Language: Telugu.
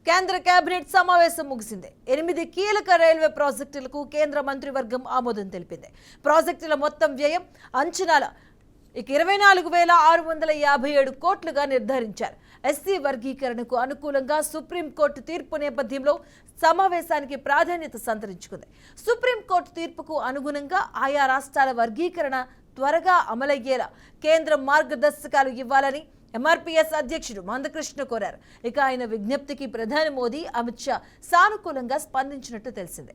కేంద్ర కేబినెట్ సమావేశం ముగిసింది. 8 కీలక రైల్వే ప్రాజెక్టులకు కేంద్ర మంత్రివర్గం ఆమోదం తెలిపింది. ప్రాజెక్టుల మొత్తం వ్యయం అంచనాల 24,657 కోట్లుగా నిర్ధారించారు. ఎస్సీ వర్గీకరణకు అనుకూలంగా సుప్రీంకోర్టు తీర్పు నేపథ్యంలో సమావేశానికి ప్రాధాన్యత సంతరించుకుంది. సుప్రీంకోర్టు తీర్పుకు అనుగుణంగా ఆయా రాష్ట్రాల వర్గీకరణ త్వరగా అమలయ్యేలా కేంద్రం మార్గదర్శకాలు ఇవ్వాలని ఎంఆర్పీఎస్ అధ్యక్షుడు మందకృష్ణ కోరారు. ఇక ఆయన విజ్ఞప్తికి ప్రధాని మోదీ, అమిత్ షా సానుకూలంగా స్పందించినట్టు తెలిసిందే.